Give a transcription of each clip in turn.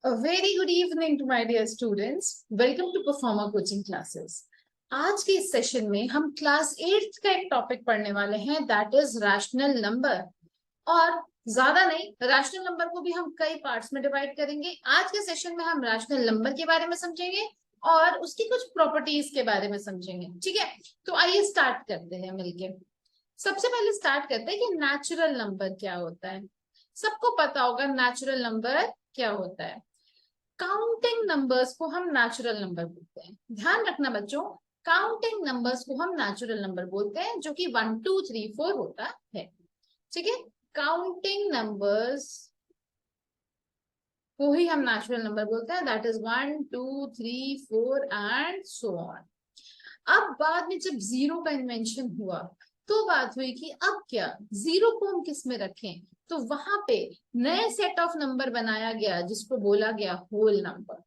A very good evening to my dear students. Welcome to Performer Coaching Classes. आज के इस session में हम क्लास 8th का एक टॉपिक पढ़ने वाले हैं, दैट इज रैशनल नंबर। और ज्यादा नहीं, रैशनल नंबर को भी हम कई पार्ट्स में डिवाइड करेंगे। आज के सेशन में हम रैशनल नंबर के बारे में समझेंगे और उसकी कुछ प्रॉपर्टीज के बारे में समझेंगे। ठीक है, तो आइए स्टार्ट करते हैं मिलके। सबसे पहले स्टार्ट करते हैं कि नेचुरल नंबर क्या होता है। सबको पता होगा नेचुरल नंबर क्या होता है। काउंटिंग नंबर्स को हम नेचुरल नंबर बोलते हैं। ध्यान रखना बच्चों, काउंटिंग नंबर्स को हम नेचुरल नंबर बोलते हैं, जो कि 1 2 3 4 होता है। ठीक है, काउंटिंग नंबर्स को ही हम नेचुरल नंबर बोलते हैं, that is 1 2 3 4 and so on. अब बाद में जब जीरो का इन्वेंशन हुआ तो बात हुई कि अब क्या जीरो को हम किस में रखें, तो वहां पे नए सेट ऑफ नंबर बनाया गया जिसको बोला गया होल नंबर।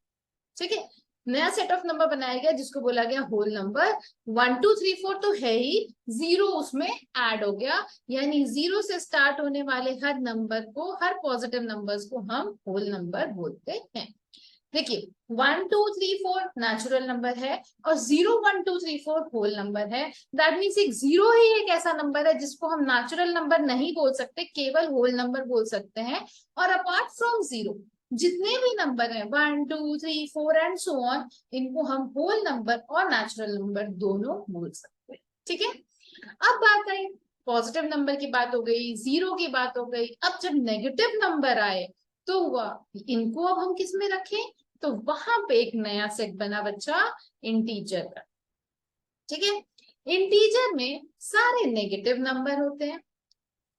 ठीक है, नया सेट ऑफ नंबर बनाया गया जिसको बोला गया होल नंबर। 1 2 3 4 तो है ही, जीरो उसमें ऐड हो गया, यानी जीरो से स्टार्ट होने वाले हर नंबर को, हर पॉजिटिव नंबर्स को हम होल नंबर बोलते हैं। देखिए 1 2 3 4 नेचुरल नंबर है और 0 1 2 3 4 होल नंबर है। दैट मीन्स एक जीरो ही एक ऐसा नंबर है जिसको हम नेचुरल नंबर नहीं बोल सकते, केवल होल नंबर बोल सकते हैं। और अपार्ट फ्रॉम जीरो जितने भी नंबर हैं 1 2 3 4 एंड सो ऑन, इनको हम होल नंबर और नेचुरल नंबर दोनों बोल सकते हैं। ठीक है, अब बात आई पॉजिटिव नंबर की, बात हो गई, जीरो की बात हो गई। अब जब नेगेटिव नंबर आए तो हुआ इनको अब हम किस में रखें, तो वहां पे एक नया सेट बना बच्चा, इंटीजर का। ठीक है, इंटीजर में सारे नेगेटिव नंबर होते हैं,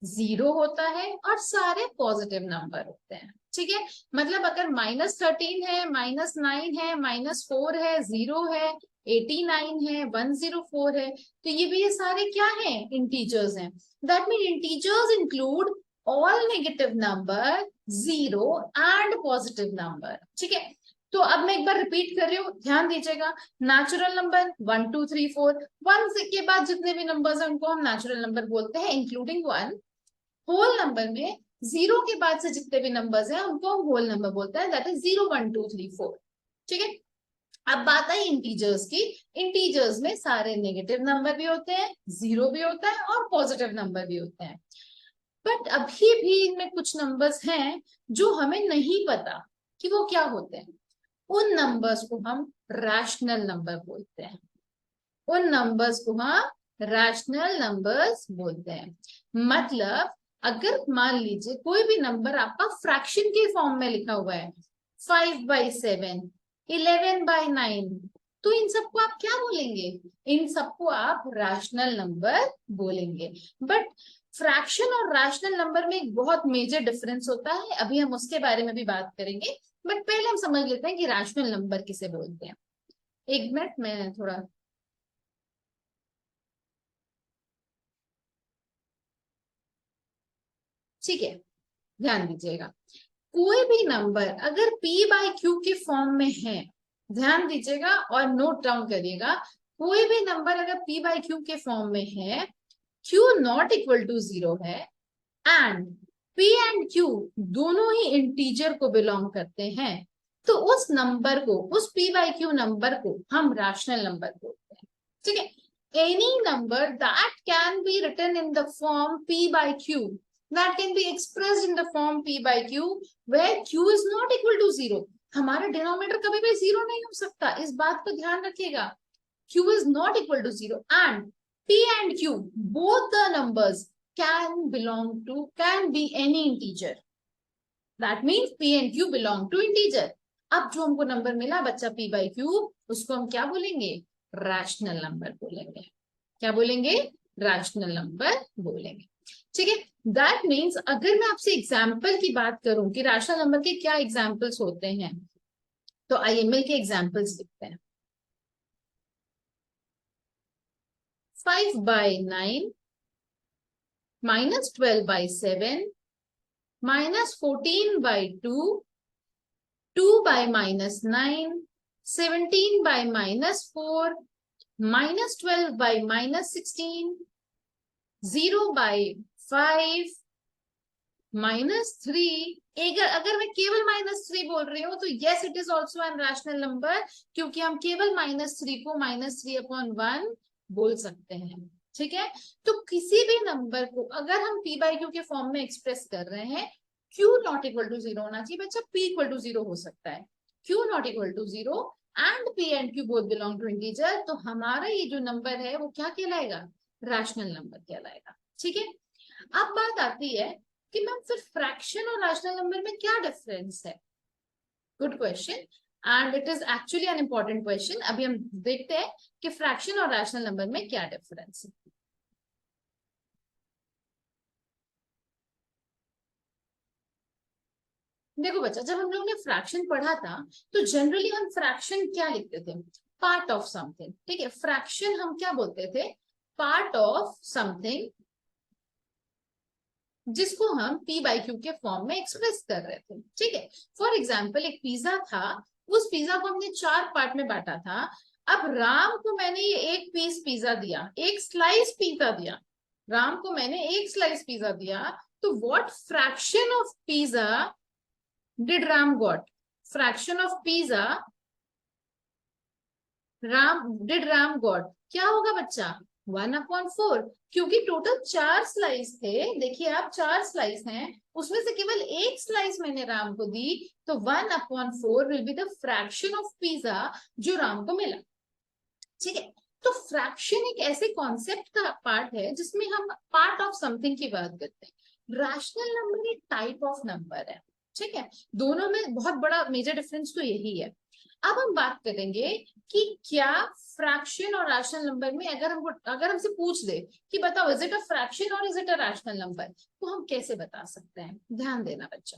जीरो होता है और सारे पॉजिटिव नंबर होते हैं। ठीक है, मतलब अगर -13 है, -9 है, -4 है, 0 है, 89 है, 104 है, तो ये सारे क्या हैं, इंटीजर्स हैं। That mean integers include all negative number, zero and positive number. ठीक है, तो अब मैं एक बार रिपीट कर रही हूँ, ध्यान दीजिएगा। नेचुरल नंबर 1 2 3 4, 1 के बाद जितने भी नंबर्स हैं उनको हम नेचुरल नंबर बोलते हैं, इंक्लूडिंग 1। होल नंबर में जीरो के बाद से जितने भी नंबर्स हैं उनको हम होल नंबर बोलते हैं, दैट इज 0 1 2 3 4। ठीक है, अब बात आई इंटीजर्स की। इंटीजर्स में सारे नेगेटिव नंबर भी होते हैं, जीरो भी होता है और पॉजिटिव नंबर भी होते हैं। बट अभी भी इनमें कुछ नंबर्स हैं जो हमें नहीं पता कि वो क्या होते हैं। उन नंबर्स को हम रैशनल नंबर बोलते हैं। उन नंबर्स को हम रैशनल नंबर्स बोलते हैं। मतलब अगर मान लीजिए कोई भी नंबर आपका फ्रैक्शन के फॉर्म में लिखा हुआ है, 5/7, 11/9, तो इन सबको आप क्या बोलेंगे, इन सबको आप रैशनल नंबर बोलेंगे। बट फ्रैक्शन और रैशनल नंबर में एक बहुत मेजर डिफरेंस होता है, अभी हम उसके बारे में भी बात करेंगे। बट पहले हम समझ लेते हैं कि रैशनल नंबर किसे बोलते हैं। एक मिनट, मैं थोड़ा ठीक है, ध्यान दीजिएगा। कोई भी नंबर अगर p/q के फॉर्म में है, ध्यान दीजिएगा और नोट डाउन करिएगा। कोई भी नंबर अगर p/q के फॉर्म में है, q नॉट इक्वल टू 0 है एंड p एंड q दोनों ही इंटीजर को बिलोंग करते हैं, तो उस नंबर को, उस p/q नंबर को हम रैशनल नंबर बोलते हैं। ठीक है, any number that can be written in the form p/q, that can be expressed in the form p/q where q is not equal to 0। हमारा डिनोमिनेटर कभी भी 0 नहीं हो सकता, इस बात को ध्यान रखिएगा। q is not equal to 0 and p and q both the numbers can be any integer, that means p and q belong to integer। अब जो हमको नंबर मिला बच्चा p/q, उसको हम क्या बोलेंगे, रैशनल नंबर बोलेंगे। क्या बोलेंगे, रैशनल नंबर बोलेंगे। ठीक है, दैट मीन्स अगर मैं आपसे एग्जाम्पल की बात करूं कि रैशनल नंबर के क्या एग्जाम्पल्स होते हैं, तो आइए मिलके एग्जाम्पल्स लिखते हैं। 5/9, -12/7, -14/2, 2/-9, 17/-4, -12/-16, 0/5, -3, अगर मैं केवल -3 बोल रही हूँ तो yes it is also an rational number, क्योंकि हम केवल -3 को -3/1 बोल सकते हैं। ठीक है, तो किसी भी नंबर को अगर हम p बाई क्यू के फॉर्म में एक्सप्रेस कर रहे हैं, q नॉट इक्वल टू 0 होना चाहिए बच्चा, p इक्वल टू 0 हो सकता है, q not equal to 0 and p and q both belong to integer, तो हमारा ये जो नंबर है वो क्या कहलाएगा, रैशनल नंबर कहलाएगा। ठीक है, अब बात आती है कि मैम फिर फ्रैक्शन और रैशनल नंबर में क्या डिफरेंस है। Good question, and it is actually an important question. अभी हम देखते हैं कि फ्रैक्शन और रैशनल नंबर में क्या डिफरेंस है। देखो बच्चा, जब हम लोग ने फ्रैक्शन पढ़ा था तो जनरली हम फ्रैक्शन क्या लिखते थे, पार्ट ऑफ समथिंग। ठीक है, फ्रैक्शन हम क्या बोलते थे, पार्ट ऑफ समथिंग, जिसको हम p बाई क्यू के फॉर्म में एक्सप्रेस कर रहे थे। ठीक है, फॉर एग्जाम्पल एक पिज्जा था, उस पिज्जा को हमने 4 पार्ट में बांटा था। अब राम को मैंने ये एक पीस पिज्जा दिया, एक स्लाइस पिज्जा दिया, राम को मैंने एक स्लाइस पिज्जा दिया, तो what fraction of pizza did Ram got, fraction of pizza Ram got क्या होगा बच्चा, 1/4, क्योंकि टोटल 4 स्लाइस थे। देखिए आप, 4 स्लाइस हैं, उसमें से केवल एक स्लाइस मैंने राम को दी, तो 1/4 will be the fraction of pizza जो राम को मिला। ठीक है, तो फ्रैक्शन एक ऐसे कॉन्सेप्ट का पार्ट है जिसमें हम पार्ट ऑफ समथिंग की बात करते हैं। रैशनल नंबर एक टाइप ऑफ नंबर है। ठीक है, दोनों में बहुत बड़ा मेजर डिफरेंस तो यही है। अब हम बात करेंगे कि क्या फ्रैक्शन और रैशनल नंबर में अगर हमसे पूछ दे कि बताओ इज इट अ फ्रैक्शन और is it a rational number, तो हम कैसे बता सकते हैं, ध्यान देना बच्चा।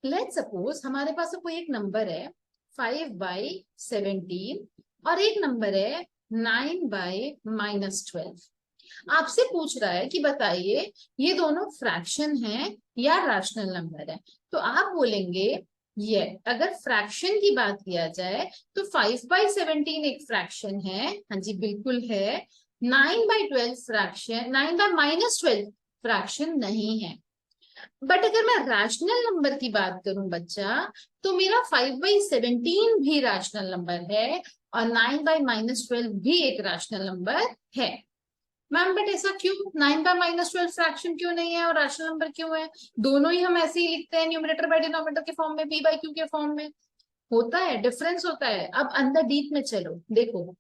लेट्स सपोज हमारे पास कोई एक नंबर है 5/17 और एक नंबर है 9/-12। आपसे पूछ रहा है कि बताइए ये दोनों फ्रैक्शन है या रैशनल नंबर है, तो आप बोलेंगे ये अगर फ्रैक्शन की बात किया जाए तो 5/17 एक फ्रैक्शन है, हाँ जी बिल्कुल है। 9/12 फ्रैक्शन, 9/-12 फ्रैक्शन नहीं है। बट अगर मैं रैशनल नंबर की बात करूं बच्चा, तो मेरा 5/17 भी रैशनल नंबर है और 9/-12 भी एक रैशनल नंबर है। मैम बट ऐसा क्यों, 9/-12 फ्रैक्शन क्यों नहीं है और रैशनल नंबर क्यों है, दोनों ही हम ऐसे ही लिखते हैं न्यूमरेटर बाय डिनोमिनेटर के फॉर्म में, p बाई क्यू के फॉर्म में। होता है, डिफरेंस होता है। अब अंदर डीप में चलो, देखो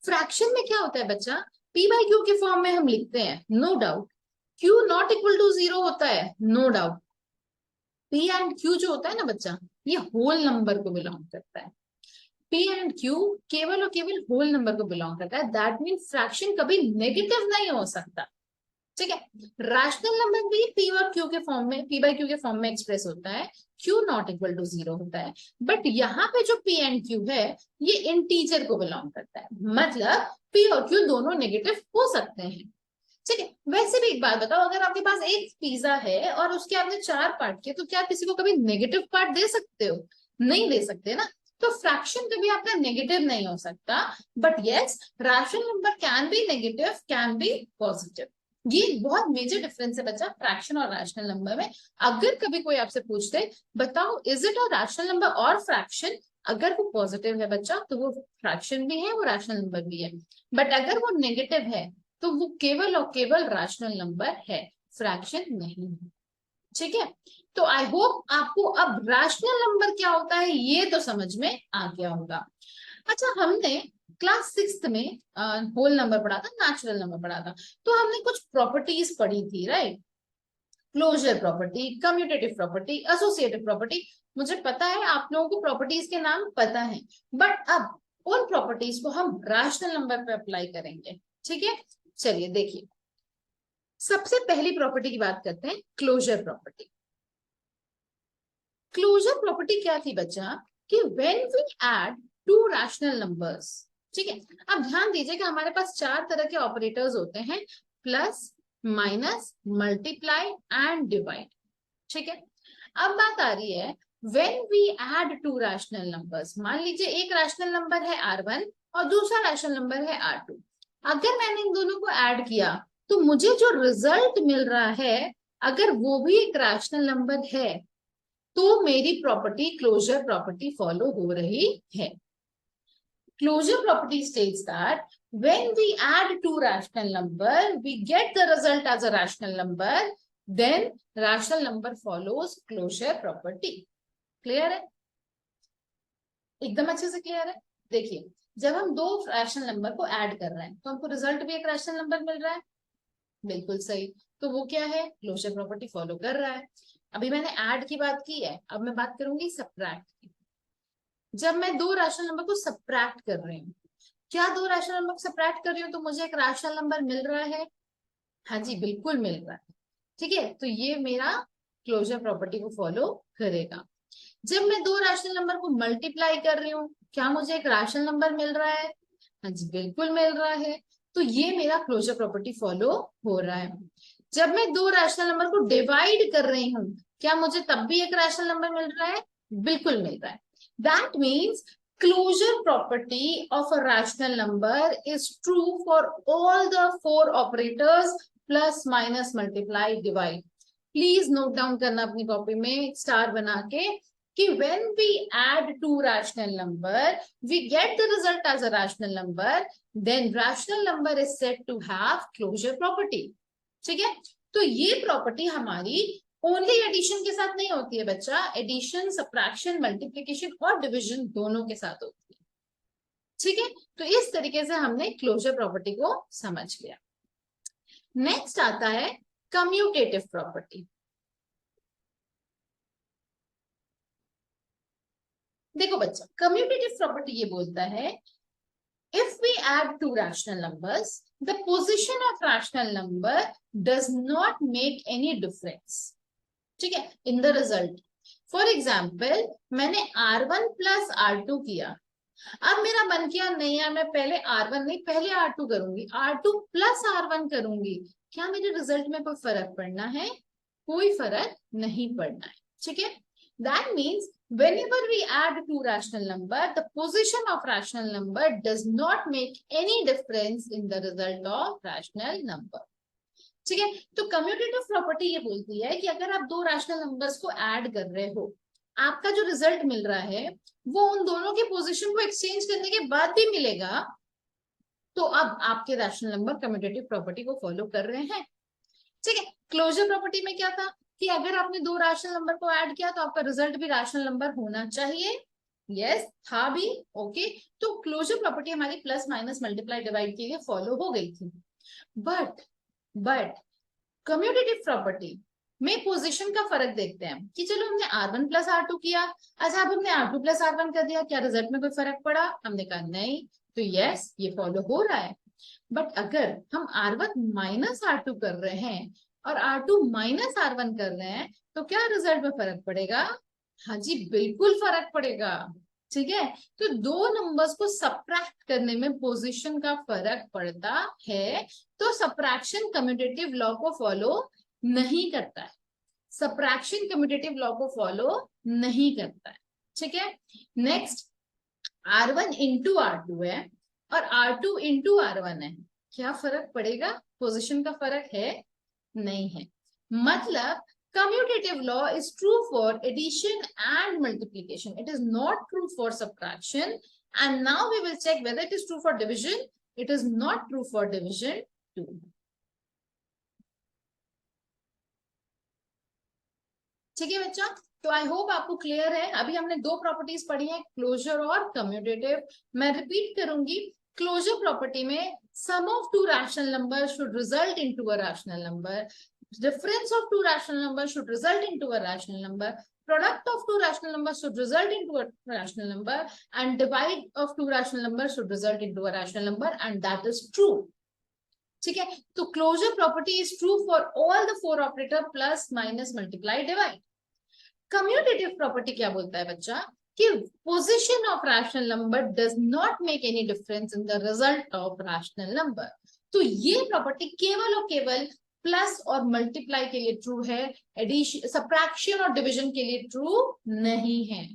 फ्रैक्शन में क्या होता है बच्चा, p बाई क्यू के फॉर्म में हम लिखते हैं, no doubt. q not equal to 0 होता है, no doubt. p and q जो होता है ना बच्चा, ये होल नंबर को बिलोंग करता है। p एंड q केवल और केवल होल नंबर को बिलोंग करता है, दैट मीन फ्रैक्शन कभी नेगेटिव नहीं हो सकता। ठीक है, रैशनल नंबर भी p और q के फॉर्म में, p बाई क्यू के फॉर्म में एक्सप्रेस होता है, q नॉट इक्वल टू 0 होता है। बट यहाँ पे जो p एंड q है ये इंटीजर को बिलोंग करता है, मतलब p और q दोनों नेगेटिव हो सकते हैं। ठीक है, वैसे भी एक बात बताओ, अगर आपके पास एक पिज्जा है और उसके आपने 4 पार्ट किए, तो क्या आप किसी को कभी नेगेटिव पार्ट दे सकते हो, नहीं दे सकते ना। तो फ्रैक्शन कभी आपका नेगेटिव नहीं हो सकता, but yes rational number can be negative, can be positive. ये बहुत मेजर डिफरेंस है बच्चा फ्रैक्शन और रैशनल नंबर में। अगर कभी कोई आपसे पूछते बताओ is it a rational number और फ्रैक्शन, अगर वो पॉजिटिव है बच्चा तो वो फ्रैक्शन भी है, वो रैशनल नंबर भी है। बट अगर वो नेगेटिव है तो वो केवल और केवल रैशनल नंबर है, फ्रैक्शन नहीं है। ठीक है, तो आई होप आपको अब रैशनल नंबर क्या होता है ये तो समझ में आ गया होगा। अच्छा, हमने क्लास 6 में होल नंबर पढ़ा था, नेचुरल नंबर पढ़ा था, तो हमने कुछ प्रॉपर्टीज पढ़ी थी, right. Closure property, commutative property, associative property. मुझे पता है आप लोगों को प्रॉपर्टीज के नाम पता है, बट अब उन प्रॉपर्टीज को हम रैशनल नंबर पे अप्लाई करेंगे। ठीक है, चलिए देखिए, सबसे पहली प्रॉपर्टी की बात करते हैं, क्लोजर प्रॉपर्टी। क्लोजर प्रॉपर्टी क्या थी बच्चा, कि when we add two rational numbers. ठीक है, अब ध्यान दीजिए कि हमारे पास 4 तरह के ऑपरेटर्स होते हैं, plus, minus, multiply and divide. ठीक है, अब बात आ रही है when we add two rational numbers, मान लीजिए एक रैशनल नंबर है R1 और दूसरा रैशनल नंबर है R2, अगर मैंने इन दोनों को ऐड किया तो मुझे जो रिजल्ट मिल रहा है अगर वो भी एक रैशनल नंबर है तो मेरी प्रॉपर्टी क्लोजर प्रॉपर्टी फॉलो हो रही है। Closure property states that when we add two rational number, we get the result as a rational number, then rational number follows closure property. Clear है? एकदम अच्छे से क्लियर है। देखिए, जब हम दो रैशनल नंबर को ऐड कर रहे हैं तो हमको रिजल्ट भी एक रैशनल नंबर मिल रहा है, बिल्कुल सही। तो वो क्या है? क्लोजर प्रॉपर्टी फॉलो कर रहा है। अभी मैंने ऐड की बात की है, अब मैं बात करूंगी सब्ट्रैक्ट की। जब मैं दो रैशनल नंबर को सब्ट्रैक्ट कर रही हूँ, क्या दो रैशनल नंबर सब्ट्रैक्ट कर रही हूँ तो मुझे एक रैशनल नंबर मिल रहा है? हाँ जी, बिल्कुल मिल रहा है। ठीक है, तो ये मेरा क्लोजर प्रॉपर्टी को फॉलो करेगा। जब मैं दो रैशनल नंबर को मल्टीप्लाई कर रही हूँ, क्या मुझे एक रैशनल नंबर मिल रहा है? हाँ जी, बिल्कुल मिल रहा है। तो ये मेरा क्लोजर प्रॉपर्टी फॉलो हो रहा है। जब मैं दो रैशनल नंबर को डिवाइड कर रही हूँ, क्या मुझे तब भी एक रैशनल नंबर मिल रहा है? बिल्कुल मिल रहा है। That means closure property of a rational number is true for all the four operators plus minus multiply divide. Please note down करना अपनी कॉपी में स्टार बना के कि when we add two rational number we get the result as a rational number, then rational number is said to have closure property. ठीक है, तो ये प्रॉपर्टी हमारी ओनली एडिशन के साथ नहीं होती है बच्चा, एडिशन, सब्ट्रैक्शन, मल्टीप्लिकेशन और डिवीजन दोनों के साथ होती है। ठीक है, तो इस तरीके से हमने क्लोजर प्रॉपर्टी को समझ लिया। नेक्स्ट आता है कम्यूटेटिव प्रॉपर्टी। देखो बच्चा, कम्यूटेटिव प्रॉपर्टी ये बोलता है if we add two rational numbers the position of rational number does not make any difference. ठीक है, in the result. For example, मैंने R1 प्लस R2 किया, अब मेरा मन किया नहीं यार मैं पहले R1 नहीं पहले R2 करूंगी, R2 प्लस R1 करूंगी, क्या मेरे रिजल्ट में कोई फर्क पड़ना है? कोई फर्क नहीं पड़ना है। ठीक है, that means whenever we add two rational number the position of rational number does not make any difference in the result of rational number. ठीक है, तो कम्यूटेटिव प्रॉपर्टी ये बोलती है कि अगर आप दो रैशनल नंबर्स को ऐड कर रहे हो, आपका जो रिजल्ट मिल रहा है वो उन दोनों की पोजीशन को एक्सचेंज करने के बाद भी मिलेगा, तो अब आपके रैशनल नंबर कम्यूटेटिव प्रॉपर्टी को फॉलो कर रहे हैं। ठीक है, क्लोजर प्रॉपर्टी में क्या था कि अगर आपने दो रैशनल नंबर को ऐड किया तो आपका रिजल्ट भी रैशनल नंबर होना चाहिए। यस, था भी। ओके, तो क्लोजर प्रॉपर्टी हमारी प्लस माइनस मल्टीप्लाई डिवाइड के लिए फॉलो हो गई थी। बट कम्यूटेटिव प्रॉपर्टी में पोजीशन का फर्क देखते हैं कि चलो हमने R1 प्लस R2 किया, अच्छा अब हमने R2 प्लस R1 कर दिया, क्या रिजल्ट में कोई फर्क पड़ा? हमने कहा नहीं, तो यस ये फॉलो हो रहा है। बट अगर हम R1 माइनस R2 कर रहे हैं और R2 माइनस R1 कर रहे हैं तो क्या रिजल्ट में फर्क पड़ेगा? हाँ जी, बिल्कुल फर्क पड़ेगा। ठीक है, तो दो नंबर्स को सब्ट्रैक्ट करने में पोजीशन का फर्क पड़ता है, तो सब्ट्रैक्शन कम्यूटेटिव लॉ को फॉलो नहीं करता है। सब्ट्रैक्शन कम्यूटेटिव लॉ को फॉलो नहीं करता है। ठीक है, नेक्स्ट R1 इंटू R2 है और R2 इंटू R1 है, क्या फर्क पड़ेगा? पोजीशन का फर्क है? नहीं है। मतलब commutative law is true for addition and multiplication. It is not true for subtraction. And now we will check whether it is true for division. It is not true for division too. ठीक है बच्चा, तो I hope आपको clear है। अभी हमने दो properties पढ़ी हैं, क्लोजर और कम्यूटेटिव। मैं रिपीट करूंगी, क्लोजर प्रॉपर्टी में sum of two rational number should result into a rational number, difference of two rational numbers should result into a rational number, product of two rational numbers should result into a rational number, and divide of two rational numbers should result into a rational number, and that is true. ठीक है, तो closure property is true for all the four operator plus minus multiply divide. Commutative property क्या बोलता है बच्चा कि position of rational number does not make any difference in the result of rational number. तो ये प्रॉपर्टी केवल और केवल प्लस और मल्टीप्लाई के लिए ट्रू है, एडिशन सब्ट्रैक्शन और डिवीजन के लिए ट्रू नहीं है।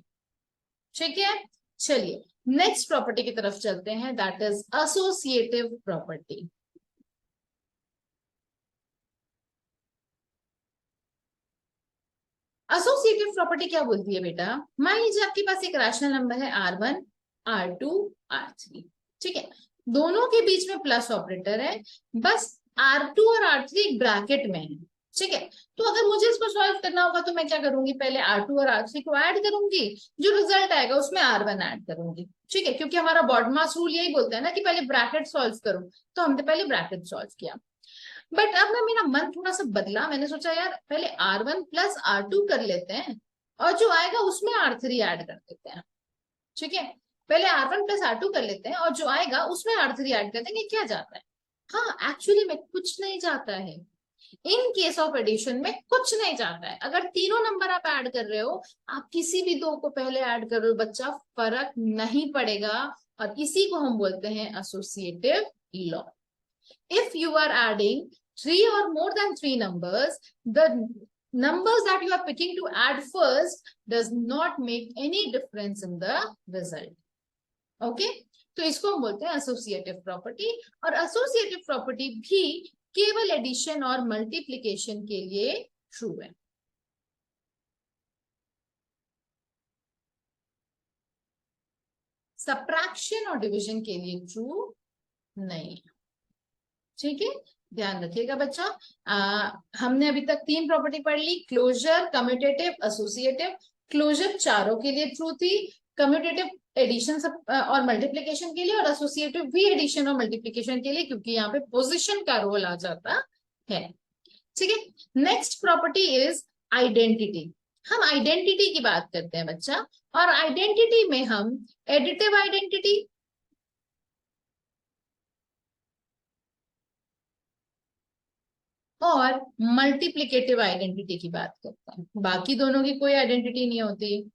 ठीक है, चलिए नेक्स्ट प्रॉपर्टी की तरफ चलते हैं, that is associative property. Associative property क्या बोलती है बेटा, मान लीजिए आपके पास एक रैशनल नंबर है R1 R2 R3, ठीक है, दोनों के बीच में प्लस ऑपरेटर है, बस R2 और R3 एक ब्रैकेट में है। ठीक है, तो अगर मुझे इसको सॉल्व करना होगा तो मैं क्या करूंगी, पहले R2 और R3 को ऐड करूंगी, जो रिजल्ट आएगा उसमें R1 ऐड करूंगी। ठीक है, क्योंकि हमारा बॉडमास रूल यही बोलता है ना कि पहले ब्रैकेट सॉल्व करो, तो हमने पहले ब्रैकेट सॉल्व किया। बट अब ना मेरा मन थोड़ा सा बदला, मैंने सोचा यार पहले R1 प्लस R2 कर लेते हैं और जो आएगा उसमें R3 ऐड कर देते हैं। ठीक है, पहले R1 प्लस R2 कर लेते हैं और जो आएगा उसमें R3 ऐड कर देंगे, क्या जाता है? हाँ, एक्चुअली में कुछ नहीं जाता है। इन केस ऑफ एडिशन में कुछ नहीं जाता है। अगर तीनों नंबर आप ऐड कर रहे हो, आप किसी भी दो को पहले ऐड कर रहे हो बच्चा, फर्क नहीं पड़ेगा, और इसी को हम बोलते हैं associative law. If you are adding three or more than three numbers, the numbers that you are picking to add first does not make any difference in the result. Okay? तो इसको हम बोलते हैं एसोसिएटिव प्रॉपर्टी, और associative property भी केवल addition और multiplication के लिए ट्रू है। सब्ट्रैक्शन और डिवीजन के लिए ट्रू नहीं है। ठीक है, ध्यान रखिएगा बच्चा। हमने अभी तक तीन प्रॉपर्टी पढ़ ली, क्लोजर, कम्यूटेटिव, एसोसिएटिव। क्लोजर चारों के लिए ट्रू थी, कम्यूटेटिव एडिशन और मल्टीप्लिकेशन के लिए, और एसोसिएटिव भी एडिशन और मल्टीप्लिकेशन के लिए, क्योंकि यहाँ पे पोजीशन का रोल आ जाता है। ठीक है, नेक्स्ट प्रॉपर्टी इज आइडेंटिटी। हम आइडेंटिटी की बात करते हैं बच्चा, और आइडेंटिटी में हम एडिटिव आइडेंटिटी और मल्टीप्लिकेटिव आइडेंटिटी की बात करते हैं, बाकी दोनों की कोई आइडेंटिटी नहीं होती।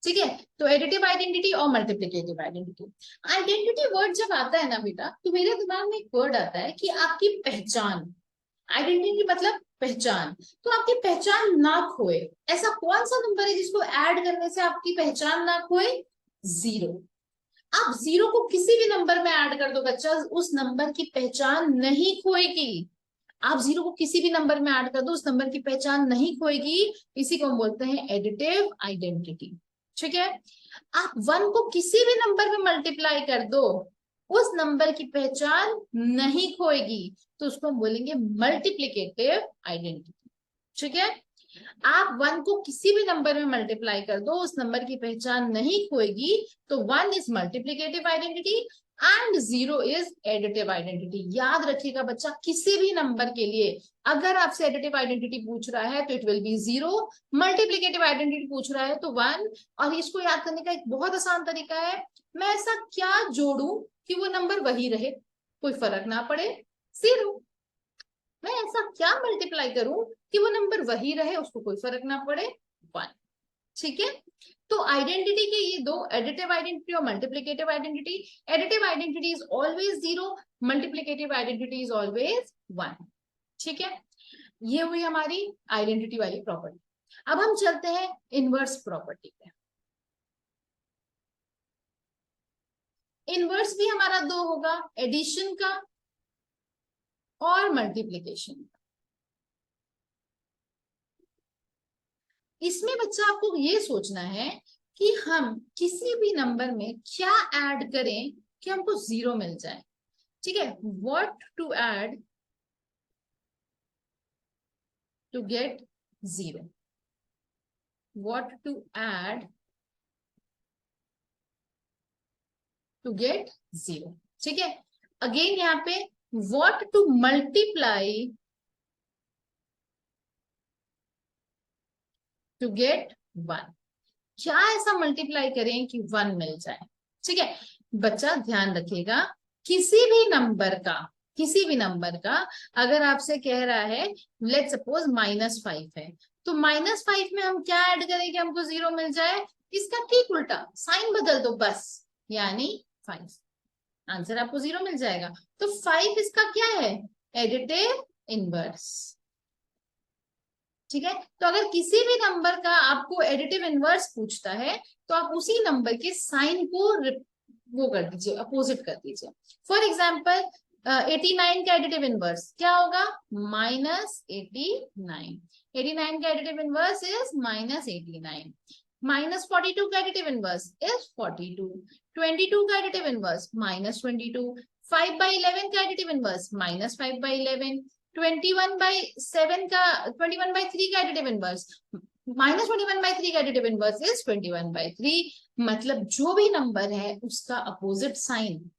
ठीक है, तो एडिटिव आइडेंटिटी और मल्टीप्लिकेटिव आइडेंटिटी। आइडेंटिटी वर्ड जब आता है ना बेटा, तो मेरे दिमाग में एक वर्ड आता है कि आपकी पहचान। आइडेंटिटी मतलब पहचान, तो आपकी पहचान ना खोए। ऐसा कौन सा नंबर है जिसको ऐड करने से आपकी पहचान ना खोए? जीरो। आप जीरो को किसी भी नंबर में ऐड कर दो बच्चा, उस नंबर की पहचान नहीं खोएगी। आप जीरो को किसी भी नंबर में ऐड कर दो, उस नंबर की पहचान नहीं खोएगी। इसी को हम बोलते हैं एडिटिव आइडेंटिटी। ठीक है, आप वन को किसी भी नंबर में मल्टीप्लाई कर दो, उस नंबर की पहचान नहीं खोएगी, तो उसको हम बोलेंगे मल्टीप्लिकेटिव आइडेंटिटी। ठीक है, आप वन को किसी भी नंबर में मल्टीप्लाई कर दो, उस नंबर की पहचान नहीं खोएगी, तो one is multiplicative identity and zero is additive identity. याद रखिएगा बच्चा, किसी भी नंबर के लिए अगर आपसे एडिटिव आइडेंटिटी पूछ रहा है तो it will be zero, multiplicative identity पूछ रहा है तो वन। और इसको याद करने का एक बहुत आसान तरीका है, मैं ऐसा क्या जोड़ू कि वो नंबर वही रहे, कोई फर्क ना पड़े, जीरो। मैं ऐसा क्या मल्टीप्लाई करूं कि वो नंबर वही रहे, उसको कोई फर्क ना पड़े, वन। ठीक है, तो आइडेंटिटी के ये दो, एडिटिव आइडेंटिटी और multiplicative identity. Additive identity is always zero, multiplicative identity is always one. ठीक है, ये हुई हमारी आइडेंटिटी वाली प्रॉपर्टी। अब हम चलते हैं इनवर्स प्रॉपर्टी पे। इनवर्स भी हमारा दो होगा, एडिशन का और मल्टीप्लिकेशन का। इसमें बच्चा आपको ये सोचना है कि हम किसी भी नंबर में क्या ऐड करें कि हमको जीरो मिल जाए। ठीक है, what to add to get zero, what to add to get zero. ठीक है, अगेन यहाँ पे what to multiply to get one, क्या ऐसा मल्टीप्लाई करें कि वन मिल जाए। ठीक है, बच्चा ध्यान रखिएगा, किसी भी नंबर का अगर आपसे कह रहा है लेट सपोज -5 है, तो -5 में हम क्या ऐड करें कि हमको जीरो मिल जाए? इसका ठीक उल्टा, साइन बदल दो बस, यानी 5। आंसर आपको 0 मिल जाएगा। तो 5 इसका क्या है, एडिटिव इनवर्स। ठीक है, तो अगर किसी भी नंबर का आपको एडिटिव इनवर्स पूछता है तो आप उसी नंबर के साइन को वो कर दीजिए, अपोजिट कर दीजिए। फॉर एग्जाम्पल 89 का एडिटिव इनवर्स क्या होगा, -89। 89 का एडिटिव इनवर्स इज -89। -42 का एडिटिव इनवर्स इज 42। 22 का एडिटिव इनवर्स -22। 5/11 का एडिटिव इनवर्स -5/11। 21/7 का 21/3 का एडिटिव इनवर्स -21/3 का एडिटिव इनवर्स इज 21/3। मतलब जो भी नंबर है उसका अपोजिट साइन,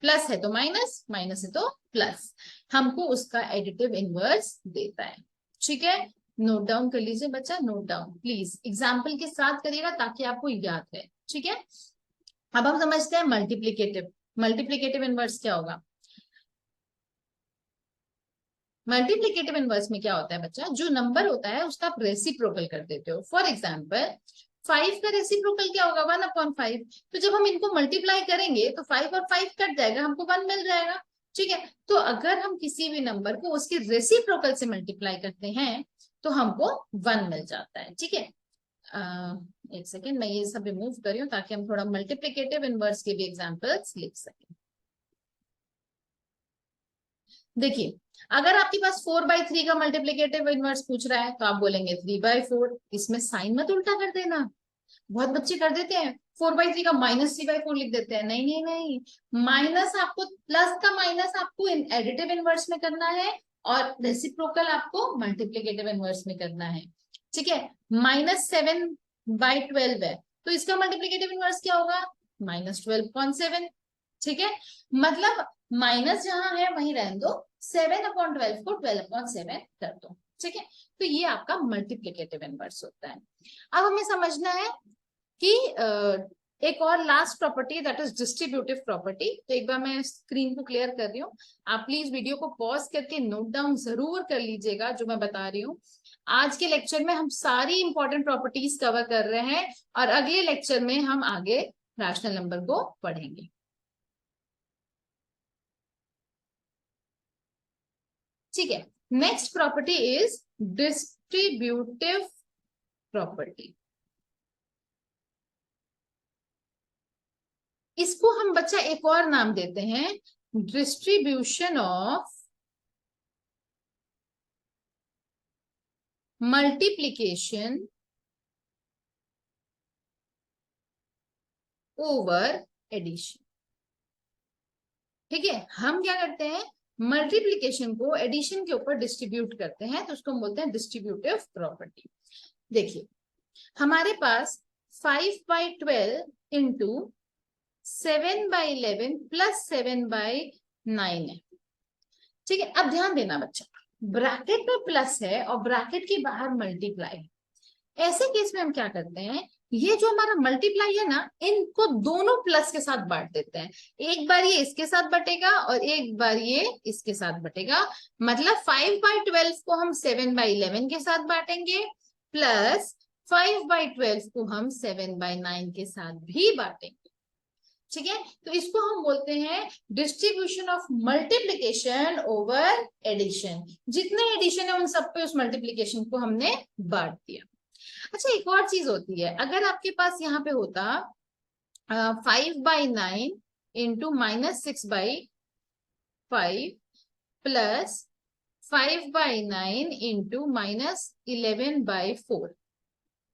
प्लस है तो माइनस, माइनस है तो प्लस, हमको उसका एडिटिव इनवर्स देता है। ठीक है, नोट डाउन कर लीजिए बच्चा, नोट डाउन प्लीज, एग्जाम्पल के साथ करिएगा ताकि आपको याद रहे। ठीक है, अब हम समझते हैं मल्टीप्लीकेटिव। मल्टीप्लीकेटिव इनवर्स क्या होगा। मल्टीप्लीकेटिव इनवर्स में क्या होता है बच्चा, जो नंबर होता है उसका आप रेसिप्रोकल कर देते हो। फॉर एग्जाम्पल 5 का रेसिप्रोकल क्या होगा, 1/5। तो जब हम इनको मल्टीप्लाई करेंगे तो 5 और 5 कट जाएगा, हमको 1 मिल जाएगा। ठीक है, तो अगर हम किसी भी नंबर को उसके रेसिप्रोकल से मल्टीप्लाई करते हैं तो हमको 1 मिल जाता है। ठीक है, एक सेकेंड, मैं ये सब रिमूव कर रही हूँ ताकि हम थोड़ा मल्टीप्लीकेटिव इनवर्स के भी एग्जाम्पल्स लिख सकें। देखिए, अगर आपके पास 4/3 का मल्टीप्लीकेटिव इनवर्स पूछ रहा है तो आप बोलेंगे 3/4। इसमें साइन मत उल्टा कर देना, बहुत बच्चे कर देते हैं, 4/3 का -3/4 लिख देते हैं। नहीं नहीं नहीं, माइनस आपको, प्लस का माइनस आपको एडिटिव इनवर्स में करना है और रेसिप्रोकल आपको मल्टीप्लीकेटिव इनवर्स में करना है। ठीक है, -7/12 है तो इसका मल्टीप्लीकेटिव इनवर्स क्या होगा, -12.7। ठीक है, मतलब माइनस जहां है वहीं रहने दो, 7/12 को 12/7 कर दो। ठीक है, तो ये आपका मल्टीप्लीकेटिव इनवर्स होता है। अब हमें समझना है कि एक और last property, that is distributive property. तो एक बार मैं स्क्रीन को क्लियर कर रही हूँ, आप प्लीज वीडियो को पॉज करके नोट डाउन जरूर कर लीजिएगा जो मैं बता रही हूँ। आज के लेक्चर में हम सारी इंपॉर्टेंट प्रॉपर्टीज कवर कर रहे हैं और अगले लेक्चर में हम आगे रैशनल नंबर को पढ़ेंगे। ठीक है, next property is distributive property. इसको हम बच्चा एक और नाम देते हैं, distribution of multiplication over addition. ठीक है, हम क्या करते हैं, मल्टीप्लीकेशन को एडिशन के ऊपर डिस्ट्रीब्यूट करते हैं तो उसको हम बोलते हैं डिस्ट्रीब्यूटिव प्रॉपर्टी। देखिए, हमारे पास 5/12 इंटू 7/11 प्लस 7/9 है। ठीक है, अब ध्यान देना बच्चा, ब्रैकेट में प्लस है और ब्रैकेट के बाहर मल्टीप्लाई है। ऐसे केस में हम क्या करते हैं, ये जो हमारा मल्टीप्लाई है ना, इनको दोनों प्लस के साथ बांट देते हैं। एक बार ये इसके साथ बटेगा और एक बार ये इसके साथ बटेगा। मतलब 5/12 को हम 7/11 के साथ बांटेंगे, प्लस 5/12 को हम 7/9 के साथ भी बांटेंगे। ठीक है, तो इसको हम बोलते हैं distribution of multiplication over addition. जितने एडिशन है उन सब पे उस मल्टीप्लीकेशन को हमने बांट दिया। अच्छा, एक और चीज होती है, अगर आपके पास यहाँ पे होता 5/9 इंटू -6/5 प्लस 5/9 इंटू -11/4।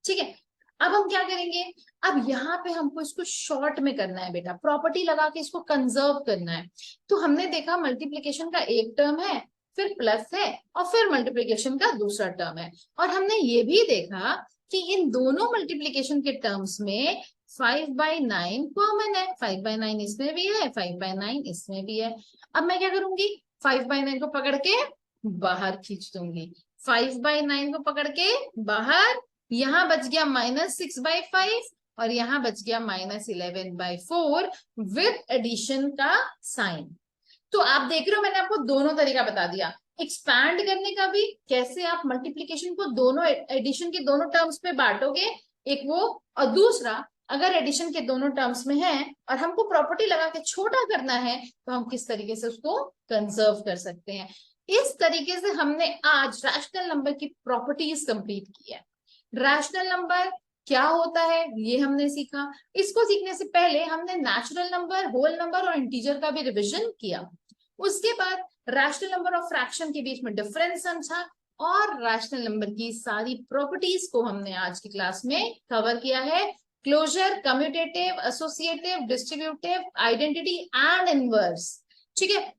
ठीक है, अब हम क्या करेंगे, अब यहाँ पे हमको इसको शॉर्ट में करना है बेटा, प्रॉपर्टी लगा के इसको कंजर्व करना है। तो हमने देखा मल्टीप्लीकेशन का एक टर्म है, फिर प्लस है और फिर मल्टीप्लीकेशन का दूसरा टर्म है। और हमने ये भी देखा कि इन दोनों मल्टीप्लीकेशन के टर्म्स में 5/9 कॉमन है, 5/9 इसमें भी है, 5/9 इसमें भी है। अब मैं क्या करूंगी, 5/9 को पकड़ के बाहर खींच दूंगी, 5/9 को पकड़ के बाहर, यहां बच गया -6/5 और यहां बच गया -11/4 विद एडिशन का साइन। तो आप देख रहे हो, मैंने आपको दोनों तरीका बता दिया, एक्सपैंड करने का भी, कैसे आप मल्टीप्लीकेशन को दोनों एडिशन के दोनों टर्म्स पे बांटोगे, एक वो, और दूसरा अगर एडिशन के दोनों टर्म्स में है और हमको प्रॉपर्टी लगा के छोटा करना है तो हम किस तरीके से उसको कंजर्व कर सकते हैं। इस तरीके से हमने आज रैशनल नंबर की प्रॉपर्टीज कंप्लीट की है। रैशनल नंबर क्या होता है ये हमने सीखा। इसको सीखने से पहले हमने नेचुरल नंबर, होल नंबर और इंटीजर का भी रिवीजन किया। उसके बाद रैशनल नंबर और फ्रैक्शन के बीच में डिफरेंस समझा और रैशनल नंबर की सारी प्रॉपर्टीज को हमने आज की क्लास में कवर किया है। Closure, commutative, associative, distributive, identity and inverse. ठीक है,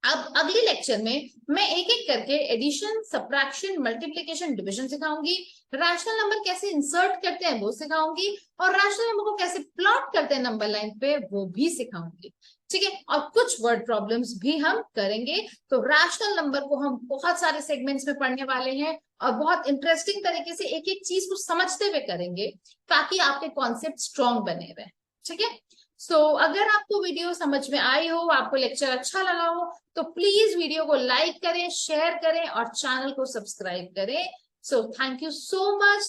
अब अगले लेक्चर में मैं एक एक करके एडिशन, सब्ट्रैक्शन, मल्टीप्लिकेशन, डिवीजन सिखाऊंगी। रैशनल नंबर कैसे इंसर्ट करते हैं वो सिखाऊंगी और रैशनल नंबर को कैसे प्लॉट करते हैं नंबर लाइन पे वो भी सिखाऊंगी। ठीक है, और कुछ वर्ड प्रॉब्लम्स भी हम करेंगे। तो रैशनल नंबर को हम बहुत सारे सेगमेंट्स में पढ़ने वाले हैं और बहुत इंटरेस्टिंग तरीके से एक एक चीज को समझते हुए करेंगे ताकि आपके कॉन्सेप्ट स्ट्रॉन्ग बने रहे। ठीक है, अगर आपको वीडियो समझ में आई हो, आपको लेक्चर अच्छा लगा हो तो प्लीज वीडियो को लाइक करें, शेयर करें और चैनल को सब्सक्राइब करें। Thank you so much.